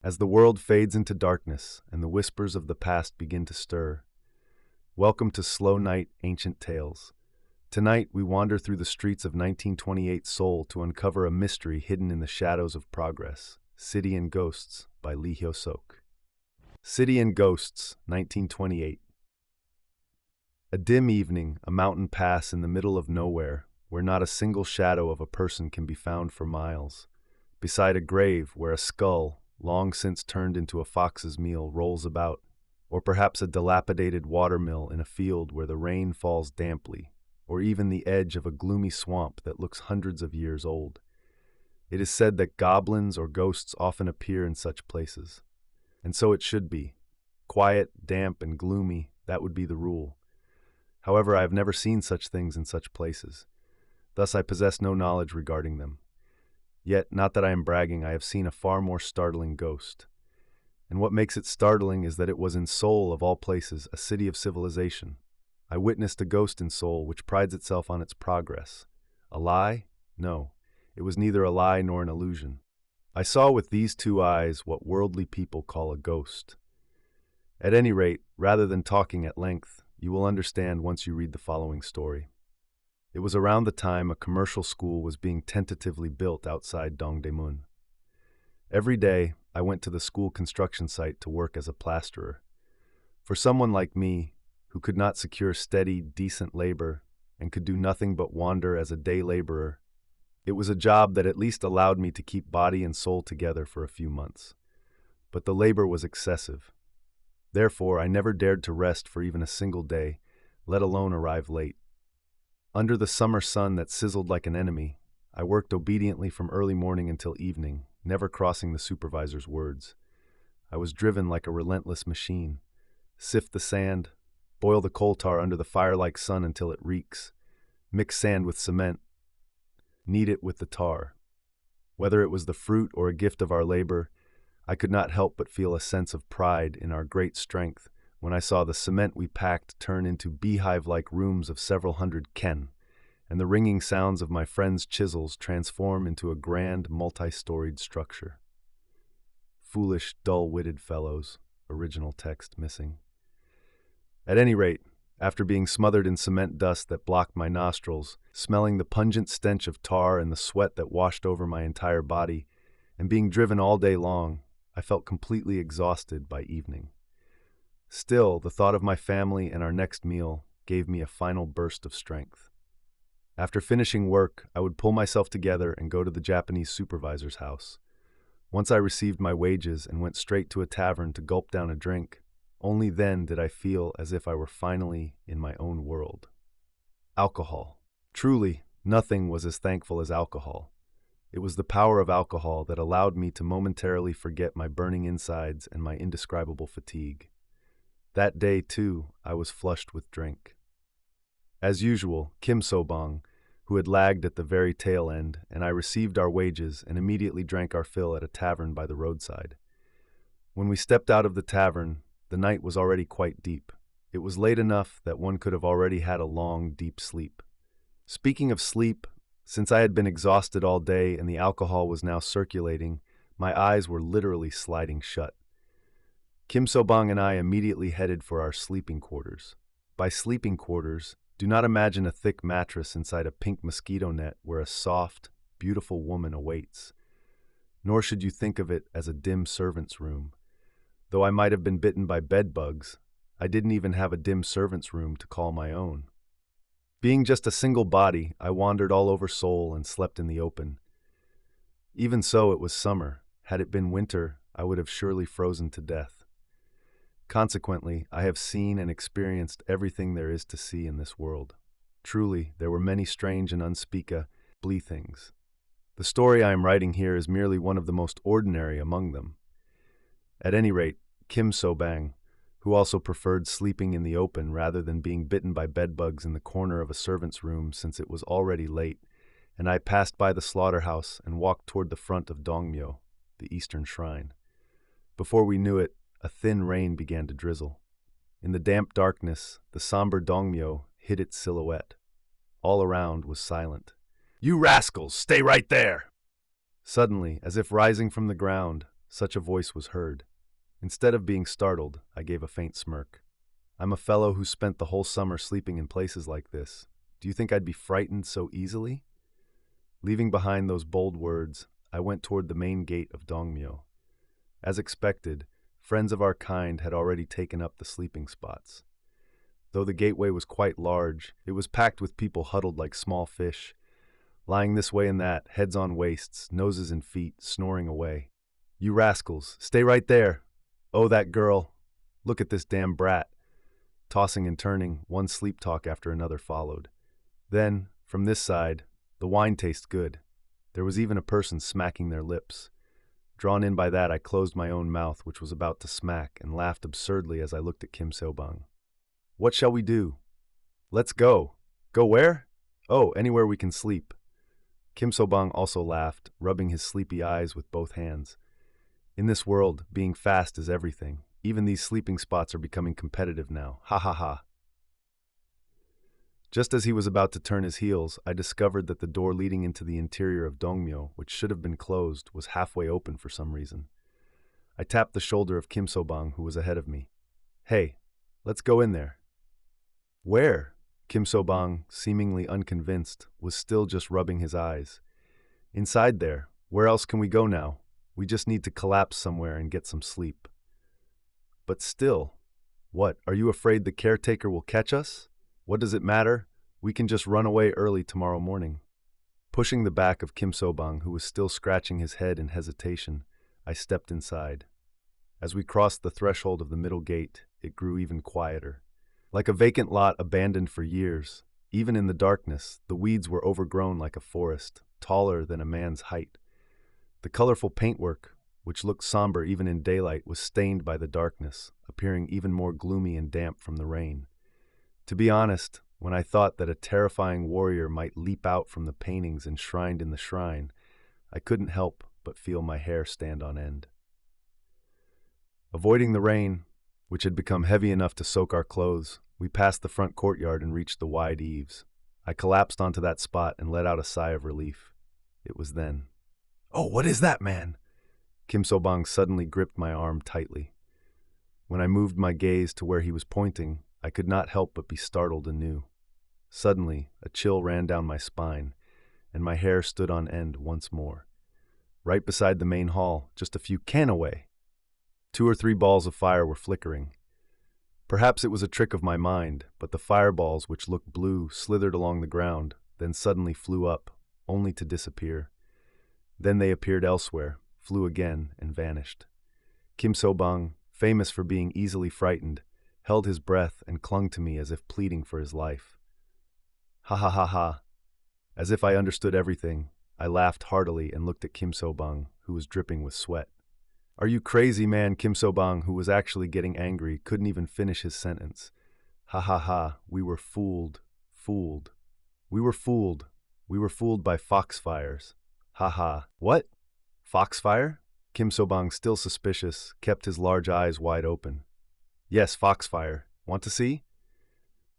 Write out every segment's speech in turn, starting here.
As the world fades into darkness and the whispers of the past begin to stir, welcome to Slow Night Ancient Tales. Tonight, we wander through the streets of 1928 Seoul to uncover a mystery hidden in the shadows of progress. City and Ghosts by Hyo-seok. City and Ghosts, 1928. A dim evening, a mountain pass in the middle of nowhere, where not a single shadow of a person can be found for miles. Beside a grave where a skull, long since turned into a fox's meal, rolls about, or perhaps a dilapidated watermill in a field where the rain falls damply, or even the edge of a gloomy swamp that looks hundreds of years old. It is said that goblins or ghosts often appear in such places. And so it should be. Quiet, damp, and gloomy, that would be the rule. However, I have never seen such things in such places. Thus I possess no knowledge regarding them. Yet, not that I am bragging, I have seen a far more startling ghost. And what makes it startling is that it was in Seoul, of all places, a city of civilization. I witnessed a ghost in Seoul which prides itself on its progress. A lie? No, it was neither a lie nor an illusion. I saw with these two eyes what worldly people call a ghost. At any rate, rather than talking at length, you will understand once you read the following story. It was around the time a commercial school was being tentatively built outside Dongdaemun. Every day, I went to the school construction site to work as a plasterer. For someone like me, who could not secure steady, decent labor and could do nothing but wander as a day laborer, it was a job that at least allowed me to keep body and soul together for a few months. But the labor was excessive. Therefore, I never dared to rest for even a single day, let alone arrive late. Under the summer sun that sizzled like an enemy, I worked obediently from early morning until evening, never crossing the supervisor's words. I was driven like a relentless machine. Sift the sand, boil the coal tar under the fire-like sun until it reeks, mix sand with cement, knead it with the tar. Whether it was the fruit or a gift of our labor, I could not help but feel a sense of pride in our great strength when I saw the cement we packed turn into beehive-like rooms of several hundred ken, and the ringing sounds of my friends' chisels transform into a grand, multi-storied structure. Foolish, dull-witted fellows, original text missing. At any rate, after being smothered in cement dust that blocked my nostrils, smelling the pungent stench of tar and the sweat that washed over my entire body, and being driven all day long, I felt completely exhausted by evening. Still, the thought of my family and our next meal gave me a final burst of strength. After finishing work, I would pull myself together and go to the Japanese supervisor's house. Once I received my wages and went straight to a tavern to gulp down a drink, only then did I feel as if I were finally in my own world. Alcohol. Truly, nothing was as thankful as alcohol. It was the power of alcohol that allowed me to momentarily forget my burning insides and my indescribable fatigue. That day, too, I was flushed with drink. As usual, Kim So-bang, who had lagged at the very tail end, and I received our wages and immediately drank our fill at a tavern by the roadside. When we stepped out of the tavern, the night was already quite deep. It was late enough that one could have already had a long, deep sleep. Speaking of sleep, since I had been exhausted all day and the alcohol was now circulating, my eyes were literally sliding shut. Kim So-bang and I immediately headed for our sleeping quarters. By sleeping quarters, do not imagine a thick mattress inside a pink mosquito net where a soft, beautiful woman awaits. Nor should you think of it as a dim servant's room. Though I might have been bitten by bed bugs, I didn't even have a dim servant's room to call my own. Being just a single body, I wandered all over Seoul and slept in the open. Even so, it was summer. Had it been winter, I would have surely frozen to death. Consequently, I have seen and experienced everything there is to see in this world. Truly, there were many strange and unspeakable things. The story I am writing here is merely one of the most ordinary among them. At any rate, Kim So-bang, who also preferred sleeping in the open rather than being bitten by bedbugs in the corner of a servant's room since it was already late, and I passed by the slaughterhouse and walked toward the front of Dongmyo, the eastern shrine. Before we knew it, a thin rain began to drizzle. In the damp darkness, the somber Dongmyo hid its silhouette. All around was silent. "You rascals, stay right there!" Suddenly, as if rising from the ground, such a voice was heard. Instead of being startled, I gave a faint smirk. I'm a fellow who spent the whole summer sleeping in places like this. Do you think I'd be frightened so easily? Leaving behind those bold words, I went toward the main gate of Dongmyo. As expected, friends of our kind had already taken up the sleeping spots. Though the gateway was quite large, it was packed with people huddled like small fish, lying this way and that, heads on waists, noses in feet, snoring away. You rascals, stay right there! Oh, that girl! Look at this damn brat! Tossing and turning, one sleep talk after another followed. Then, from this side, the wine tastes good. There was even a person smacking their lips. Drawn in by that, I closed my own mouth, which was about to smack, and laughed absurdly as I looked at Kim So-bang. What shall we do? Let's go. Go where? Oh, anywhere we can sleep. Kim So-bang also laughed, rubbing his sleepy eyes with both hands. In this world, being fast is everything. Even these sleeping spots are becoming competitive now. Ha ha ha. Just as he was about to turn his heels, I discovered that the door leading into the interior of Dongmyo, which should have been closed, was halfway open for some reason. I tapped the shoulder of Kim So-bang, who was ahead of me. Hey, let's go in there. Where? Kim So-bang, seemingly unconvinced, was still just rubbing his eyes. Inside there. Where else can we go now? We just need to collapse somewhere and get some sleep. But still, what, are you afraid the caretaker will catch us? What does it matter? We can just run away early tomorrow morning. Pushing the back of Kim So-bang, who was still scratching his head in hesitation, I stepped inside. As we crossed the threshold of the middle gate, it grew even quieter. Like a vacant lot abandoned for years, even in the darkness, the weeds were overgrown like a forest, taller than a man's height. The colorful paintwork, which looked somber even in daylight, was stained by the darkness, appearing even more gloomy and damp from the rain. To be honest, when I thought that a terrifying warrior might leap out from the paintings enshrined in the shrine, I couldn't help but feel my hair stand on end. Avoiding the rain, which had become heavy enough to soak our clothes, we passed the front courtyard and reached the wide eaves. I collapsed onto that spot and let out a sigh of relief. It was then. Oh, what is that, man? Kim So-bang suddenly gripped my arm tightly. When I moved my gaze to where he was pointing, I could not help but be startled anew. Suddenly, a chill ran down my spine, and my hair stood on end once more. Right beside the main hall, just a few can away, 2 or 3 balls of fire were flickering. Perhaps it was a trick of my mind, but the fireballs, which looked blue, slithered along the ground, then suddenly flew up, only to disappear. Then they appeared elsewhere, flew again, and vanished. Kim So-bang, famous for being easily frightened, held his breath and clung to me as if pleading for his life. Ha ha ha ha. As if I understood everything, I laughed heartily and looked at Kim So-bang, who was dripping with sweat. Are you crazy, man? Kim So-bang, who was actually getting angry, couldn't even finish his sentence. Ha ha ha, we were fooled. We were fooled. We were fooled by foxfires. Ha ha. What? Foxfire? Kim So-bang, still suspicious, kept his large eyes wide open. Yes, foxfire. Want to see?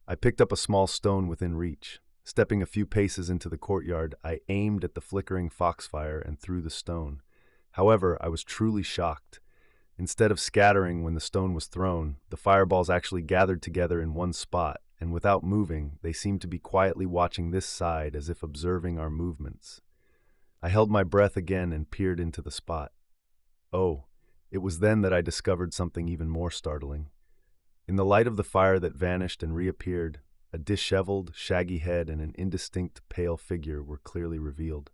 I picked up a small stone within reach. Stepping a few paces into the courtyard, I aimed at the flickering foxfire and threw the stone. However, I was truly shocked. Instead of scattering when the stone was thrown, the fireballs actually gathered together in one spot, and without moving, they seemed to be quietly watching this side as if observing our movements. I held my breath again and peered into the spot. Oh, it was then that I discovered something even more startling. In the light of the fire that vanished and reappeared, a disheveled, shaggy head and an indistinct, pale figure were clearly revealed.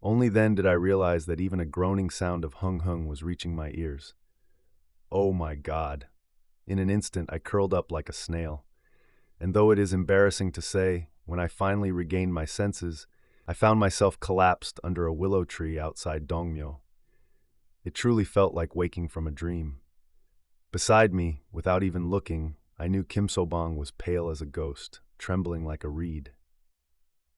Only then did I realize that even a groaning sound of hung-hung was reaching my ears. Oh my God! In an instant I curled up like a snail. And though it is embarrassing to say, when I finally regained my senses, I found myself collapsed under a willow tree outside Dongmyo. It truly felt like waking from a dream. Beside me, without even looking, I knew Kim So-bang was pale as a ghost, trembling like a reed.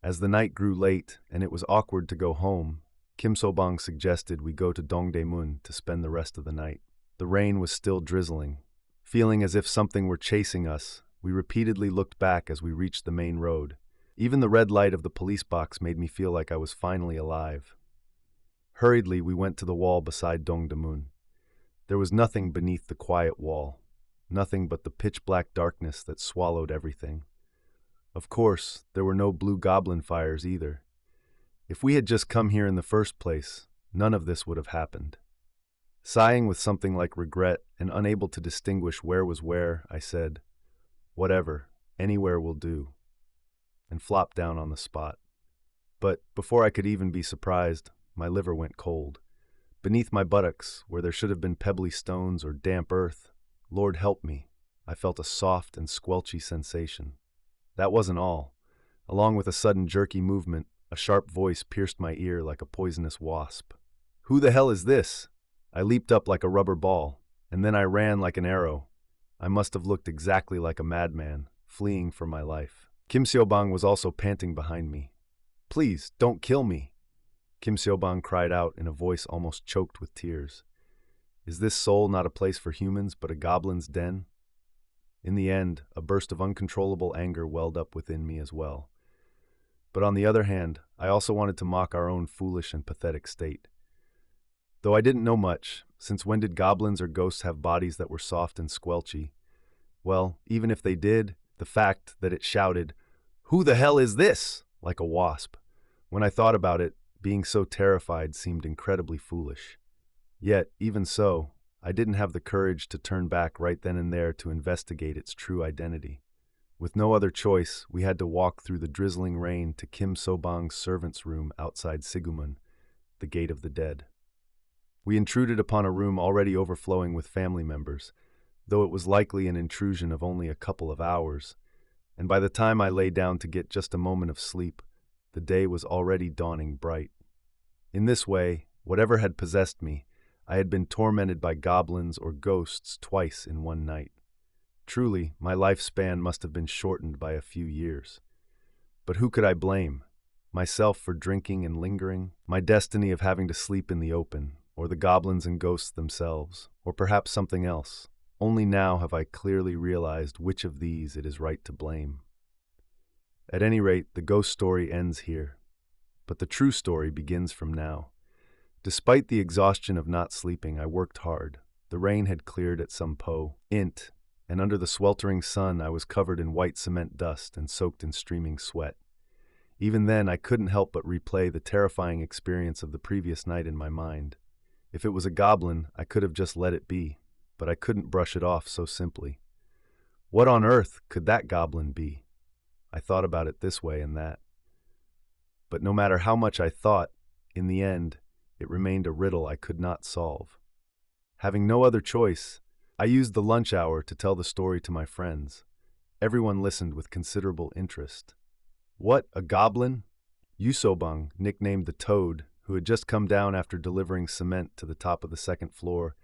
As the night grew late and it was awkward to go home, Kim So-bang suggested we go to Dongdaemun to spend the rest of the night. The rain was still drizzling. Feeling as if something were chasing us, we repeatedly looked back as we reached the main road. Even the red light of the police box made me feel like I was finally alive. Hurriedly, we went to the wall beside Dongdaemun. There was nothing beneath the quiet wall, nothing but the pitch-black darkness that swallowed everything. Of course, there were no blue goblin fires either. If we had just come here in the first place, none of this would have happened. Sighing with something like regret and unable to distinguish where was where, I said, "Whatever, anywhere will do," and flopped down on the spot. But before I could even be surprised, my liver went cold. Beneath my buttocks, where there should have been pebbly stones or damp earth, Lord help me, I felt a soft and squelchy sensation. That wasn't all. Along with a sudden jerky movement, a sharp voice pierced my ear like a poisonous wasp. "Who the hell is this?" I leaped up like a rubber ball, and then I ran like an arrow. I must have looked exactly like a madman, fleeing for my life. Kim Seo-bang was also panting behind me. "Please, don't kill me," Kim Seo-bang cried out in a voice almost choked with tears. Is this Seoul not a place for humans but a goblin's den? In the end, a burst of uncontrollable anger welled up within me as well. But on the other hand, I also wanted to mock our own foolish and pathetic state. Though I didn't know much, since when did goblins or ghosts have bodies that were soft and squelchy? Well, even if they did, the fact that it shouted, "Who the hell is this?" like a wasp. When I thought about it, being so terrified seemed incredibly foolish. Yet, even so, I didn't have the courage to turn back right then and there to investigate its true identity. With no other choice, we had to walk through the drizzling rain to Kim So-bang's servant's room outside Sigumun, the Gate of the Dead. We intruded upon a room already overflowing with family members, though it was likely an intrusion of only a couple of hours, and by the time I lay down to get just a moment of sleep, the day was already dawning bright. In this way, whatever had possessed me, I had been tormented by goblins or ghosts twice in one night. Truly, my lifespan must have been shortened by a few years. But who could I blame? Myself for drinking and lingering, my destiny of having to sleep in the open, or the goblins and ghosts themselves, or perhaps something else. Only now have I clearly realized which of these it is right to blame. At any rate, the ghost story ends here. But the true story begins from now. Despite the exhaustion of not sleeping, I worked hard. The rain had cleared at some int, and under the sweltering sun I was covered in white cement dust and soaked in streaming sweat. Even then, I couldn't help but replay the terrifying experience of the previous night in my mind. If it was a goblin, I could have just let it be, but I couldn't brush it off so simply. What on earth could that goblin be? I thought about it this way and that. But no matter how much I thought, in the end, it remained a riddle I could not solve. Having no other choice, I used the lunch hour to tell the story to my friends. Everyone listened with considerable interest. What, a goblin? Hyo-seok, nicknamed the Toad, who had just come down after delivering cement to the top of the second floor,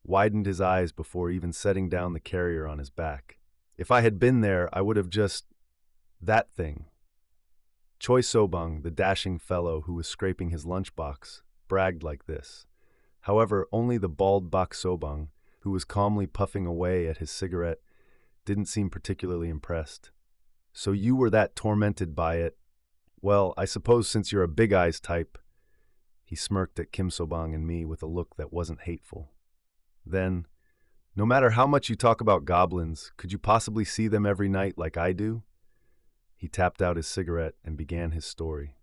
widened his eyes before even setting down the carrier on his back. If I had been there, I would have just... that thing. Choi So-bang, the dashing fellow who was scraping his lunchbox, bragged like this. However, only the bald Bak So-bang, who was calmly puffing away at his cigarette, didn't seem particularly impressed. So you were that tormented by it? Well, I suppose since you're a big eyes type. He smirked at Kim So-bang and me with a look that wasn't hateful. Then, no matter how much you talk about goblins, could you possibly see them every night like I do? He tapped out his cigarette and began his story.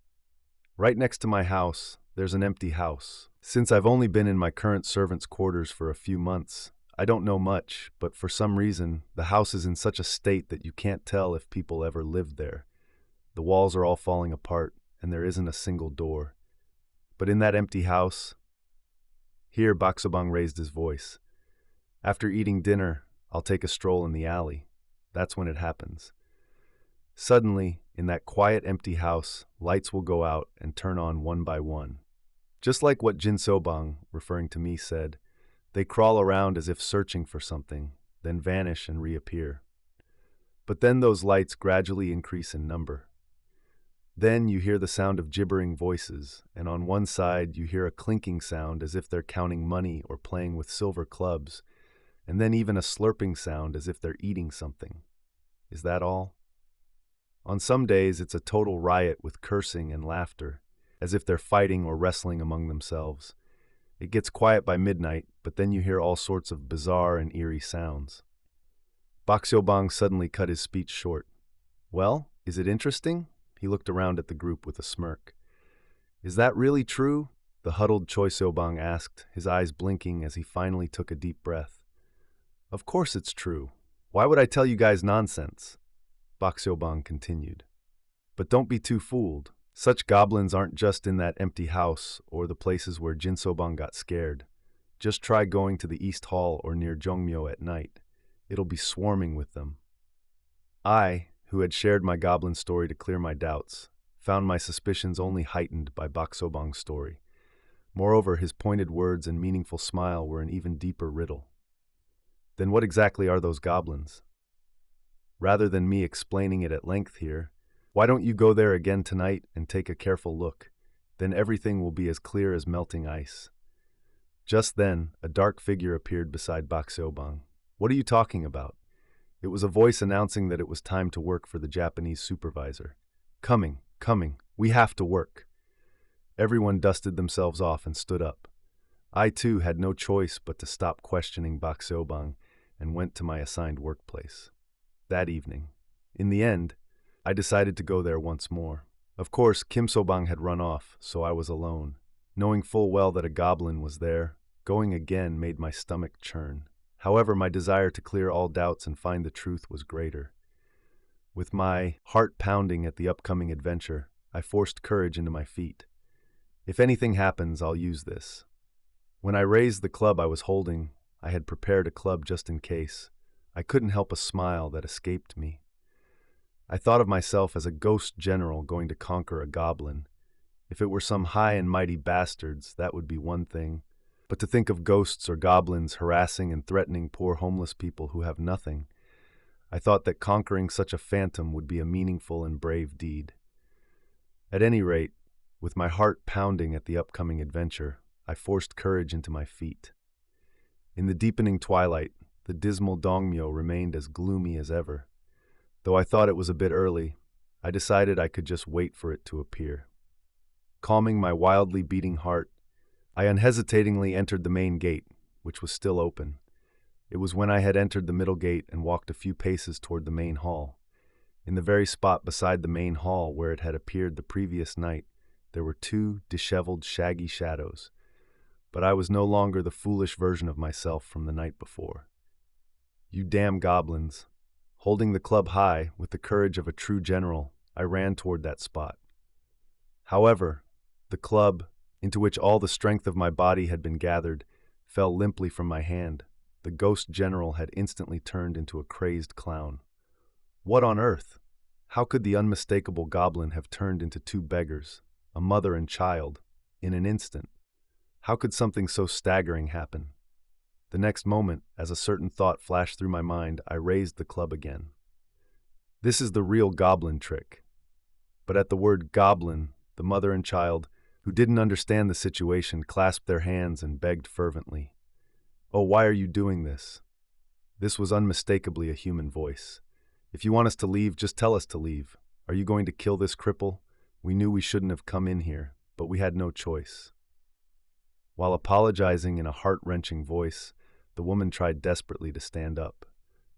Right next to my house, there's an empty house. Since I've only been in my current servant's quarters for a few months, I don't know much, but for some reason, the house is in such a state that you can't tell if people ever lived there. The walls are all falling apart, and there isn't a single door. But in that empty house... Here, Bak So-bang raised his voice. After eating dinner, I'll take a stroll in the alley. That's when it happens. Suddenly, in that quiet, empty house, lights will go out and turn on one by one. Just like what Jin So-bang, referring to me, said, they crawl around as if searching for something, then vanish and reappear. But then those lights gradually increase in number. Then you hear the sound of gibbering voices, and on one side you hear a clinking sound as if they're counting money or playing with silver clubs, and then even a slurping sound as if they're eating something. Is that all? On some days it's a total riot with cursing and laughter. as if they're fighting or wrestling among themselves. It gets quiet by midnight, but then you hear all sorts of bizarre and eerie sounds. Bak Seobang suddenly cut his speech short. Well, is it interesting? He looked around at the group with a smirk. Is that really true? The huddled Choi Seobang asked, his eyes blinking as he finally took a deep breath. Of course it's true. Why would I tell you guys nonsense? Bak Seobang continued. But don't be too fooled. Such goblins aren't just in that empty house or the places where Jin Seobang got scared. Just try going to the East Hall or near Jongmyo at night. It'll be swarming with them. I, who had shared my goblin story to clear my doubts, found my suspicions only heightened by Bak Seobang's story. Moreover, his pointed words and meaningful smile were an even deeper riddle. Then what exactly are those goblins? Rather than me explaining it at length here, why don't you go there again tonight and take a careful look? Then everything will be as clear as melting ice. Just then, a dark figure appeared beside Bak Seobang. What are you talking about? It was a voice announcing that it was time to work for the Japanese supervisor. Coming, we have to work. Everyone dusted themselves off and stood up. I too had no choice but to stop questioning Bak Seobang and went to my assigned workplace. That evening, in the end, I decided to go there once more. Of course, Kim Seobang had run off, so I was alone. Knowing full well that a goblin was there, going again made my stomach churn. However, my desire to clear all doubts and find the truth was greater. With my heart pounding at the upcoming adventure, I forced courage into my feet. If anything happens, I'll use this. When I raised the club I was holding, I had prepared a club just in case. I couldn't help a smile that escaped me. I thought of myself as a ghost general going to conquer a goblin. If it were some high and mighty bastards, that would be one thing. But to think of ghosts or goblins harassing and threatening poor homeless people who have nothing, I thought that conquering such a phantom would be a meaningful and brave deed. At any rate, with my heart pounding at the upcoming adventure, I forced courage into my feet. In the deepening twilight, the dismal Dongmyo remained as gloomy as ever. Though I thought it was a bit early, I decided I could just wait for it to appear. Calming my wildly beating heart, I unhesitatingly entered the main gate, which was still open. It was when I had entered the middle gate and walked a few paces toward the main hall. In the very spot beside the main hall where it had appeared the previous night, there were two disheveled, shaggy shadows. But I was no longer the foolish version of myself from the night before. You damn goblins. Holding the club high, with the courage of a true general, I ran toward that spot. However, the club, into which all the strength of my body had been gathered, fell limply from my hand. The ghost general had instantly turned into a crazed clown. What on earth? How could the unmistakable goblin have turned into two beggars, a mother and child, in an instant? How could something so staggering happen? The next moment, as a certain thought flashed through my mind, I raised the club again. This is the real goblin trick. But at the word goblin, the mother and child, who didn't understand the situation, clasped their hands and begged fervently. Oh, why are you doing this? This was unmistakably a human voice. If you want us to leave, just tell us to leave. Are you going to kill this cripple? We knew we shouldn't have come in here, but we had no choice. While apologizing in a heart-wrenching voice, the woman tried desperately to stand up.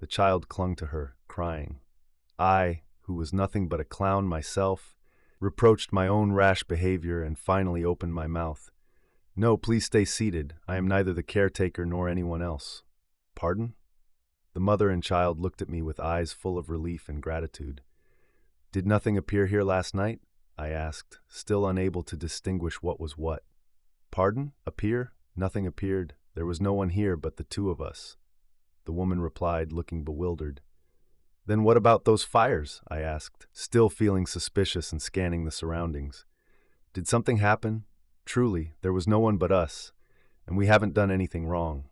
The child clung to her, crying. I, who was nothing but a clown myself, reproached my own rash behavior and finally opened my mouth. No, please stay seated. I am neither the caretaker nor anyone else. Pardon? The mother and child looked at me with eyes full of relief and gratitude. Did nothing appear here last night? I asked, still unable to distinguish what was what. Pardon? Appear? Nothing appeared. There was no one here but the two of us. The woman replied, looking bewildered. Then what about those fires? I asked, still feeling suspicious and scanning the surroundings. Did something happen? Truly, there was no one but us, and we haven't done anything wrong.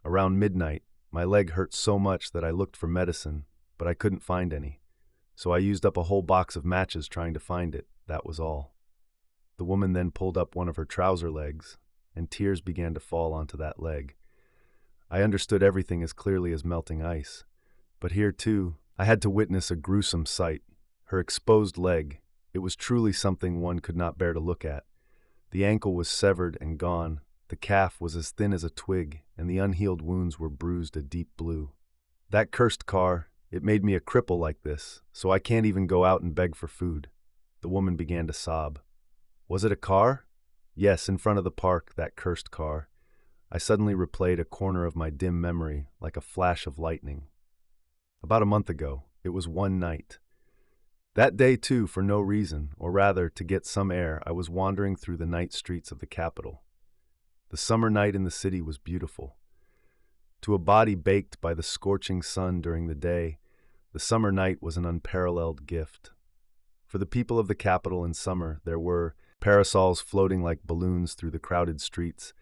Around midnight, my leg hurt so much that I looked for medicine, but I couldn't find any. So I used up a whole box of matches trying to find it. That was all. The woman then pulled up one of her trouser legs, and tears began to fall onto that leg. I understood everything as clearly as melting ice. But here, too, I had to witness a gruesome sight. Her exposed leg, It was truly something one could not bear to look at. The ankle was severed and gone, the calf was as thin as a twig, and the unhealed wounds were bruised a deep blue. That cursed car, it made me a cripple like this, so I can't even go out and beg for food. The woman began to sob. Was it a car? Yes, in front of the park, that cursed car. I suddenly replayed a corner of my dim memory, like a flash of lightning. About a month ago, it was one night. That day, too, for no reason, or rather, to get some air, I was wandering through the night streets of the capital. The summer night in the city was beautiful. To a body baked by the scorching sun during the day, the summer night was an unparalleled gift. For the people of the capital in summer, there were parasols floating like balloons through the crowded streets,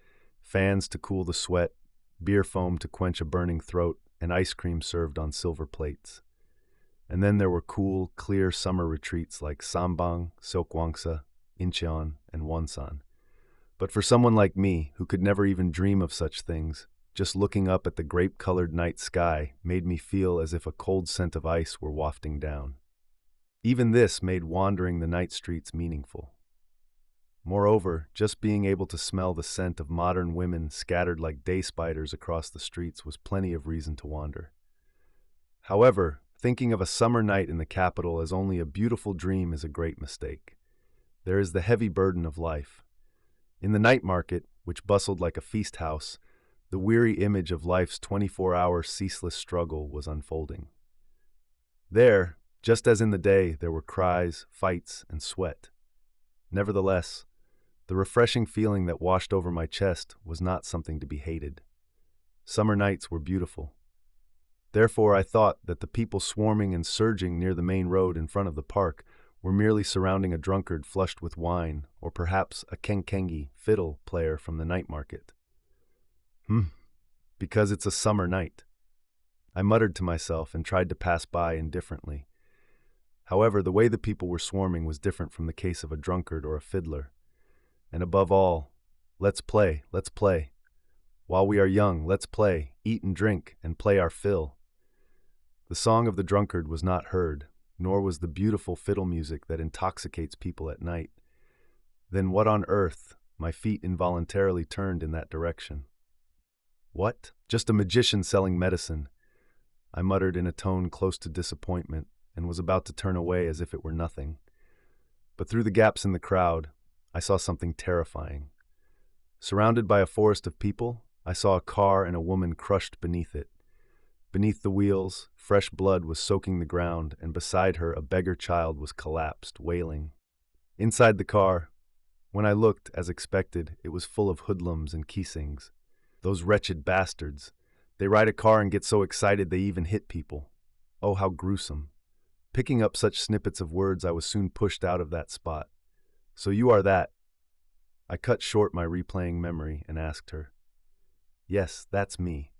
fans to cool the sweat, beer foam to quench a burning throat, and ice cream served on silver plates. And then there were cool, clear summer retreats like Sambang, Seokgwangsa, Incheon, and Wonsan. But for someone like me, who could never even dream of such things, just looking up at the grape-colored night sky made me feel as if a cold scent of ice were wafting down. Even this made wandering the night streets meaningful. Moreover, just being able to smell the scent of modern women scattered like day spiders across the streets was plenty of reason to wander. However, thinking of a summer night in the capital as only a beautiful dream is a great mistake. There is the heavy burden of life. In the night market, which bustled like a feast house, the weary image of life's 24-hour ceaseless struggle was unfolding. There, just as in the day, there were cries, fights, and sweat. Nevertheless, the refreshing feeling that washed over my chest was not something to be hated. Summer nights were beautiful. Therefore, I thought that the people swarming and surging near the main road in front of the park were merely surrounding a drunkard flushed with wine, or perhaps a kenkengi fiddle player from the night market. Because it's a summer night. I muttered to myself and tried to pass by indifferently. However, the way the people were swarming was different from the case of a drunkard or a fiddler. And above all, let's play, let's play. While we are young, let's play, eat and drink, and play our fill. The song of the drunkard was not heard, nor was the beautiful fiddle music that intoxicates people at night. Then what on earth? My feet involuntarily turned in that direction. What? Just a magician selling medicine, I muttered in a tone close to disappointment, and was about to turn away as if it were nothing. But through the gaps in the crowd, I saw something terrifying. Surrounded by a forest of people, I saw a car and a woman crushed beneath it. Beneath the wheels, fresh blood was soaking the ground, and beside her a beggar child was collapsed, wailing. Inside the car, when I looked, as expected, it was full of hoodlums and keesings. Those wretched bastards. They ride a car and get so excited they even hit people. Oh, how gruesome. Picking up such snippets of words, I was soon pushed out of that spot. So you are that? I cut short my replaying memory and asked her. Yes, that's me.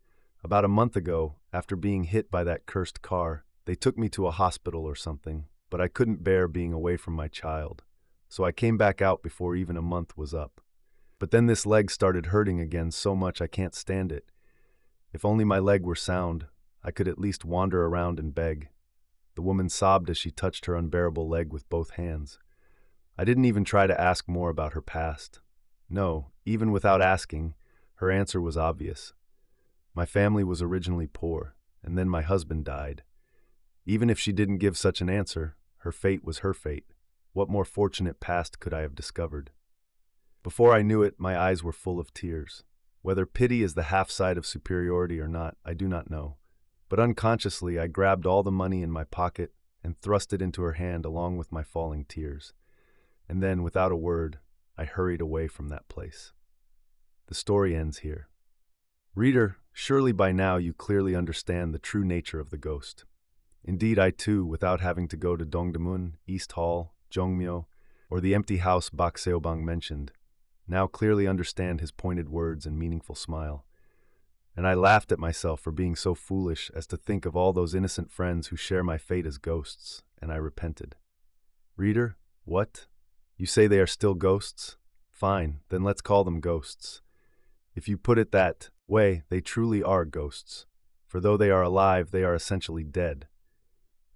About a month ago, after being hit by that cursed car, they took me to a hospital or something, but I couldn't bear being away from my child, so I came back out before even a month was up. But then this leg started hurting again so much I can't stand it. If only my leg were sound, I could at least wander around and beg. The woman sobbed as she touched her unbearable leg with both hands. I didn't even try to ask more about her past. No, even without asking, her answer was obvious. My family was originally poor, and then my husband died. Even if she didn't give such an answer, her fate was her fate. What more fortunate past could I have discovered? Before I knew it, my eyes were full of tears. Whether pity is the half-side of superiority or not, I do not know. But unconsciously, I grabbed all the money in my pocket and thrust it into her hand along with my falling tears. And then, without a word, I hurried away from that place. The story ends here. Reader, surely by now you clearly understand the true nature of the ghost. Indeed, I too, without having to go to Dongdaemun, East Hall, Jongmyo, or the empty house Bak Seobang mentioned, now clearly understand his pointed words and meaningful smile. And I laughed at myself for being so foolish as to think of all those innocent friends who share my fate as ghosts, and I repented. Reader, what? You say they are still ghosts? Fine, then let's call them ghosts. If you put it that way, they truly are ghosts, for though they are alive, they are essentially dead.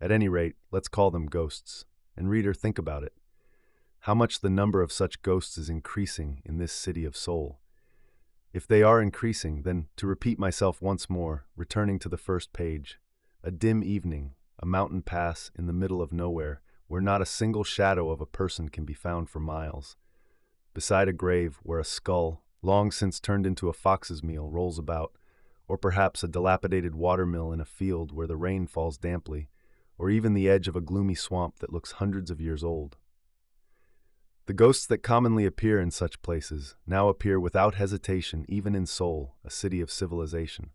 At any rate, let's call them ghosts. And reader, think about it. how much the number of such ghosts is increasing in this city of Seoul. If they are increasing, then, to repeat myself once more, returning to the first page, a dim evening, a mountain pass in the middle of nowhere, where not a single shadow of a person can be found for miles. Beside a grave where a skull, long since turned into a fox's meal, rolls about, or perhaps a dilapidated watermill in a field where the rain falls damply, or even the edge of a gloomy swamp that looks hundreds of years old. The ghosts that commonly appear in such places now appear without hesitation even in Seoul, a city of civilization.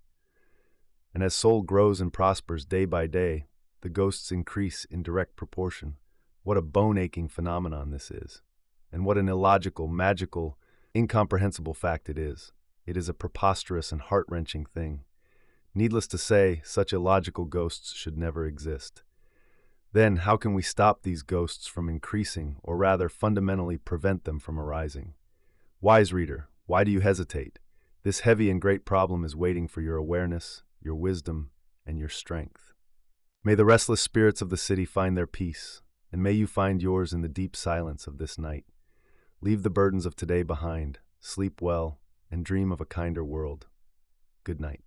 And as Seoul grows and prospers day by day, the ghosts increase in direct proportion. What a bone-aching phenomenon this is. And what an illogical, magical, incomprehensible fact it is. It is a preposterous and heart-wrenching thing. Needless to say, such illogical ghosts should never exist. Then, how can we stop these ghosts from increasing, or rather fundamentally prevent them from arising? Wise reader, why do you hesitate? This heavy and great problem is waiting for your awareness, your wisdom, and your strength. May the restless spirits of the city find their peace, and may you find yours in the deep silence of this night. Leave the burdens of today behind, sleep well, and dream of a kinder world. Good night.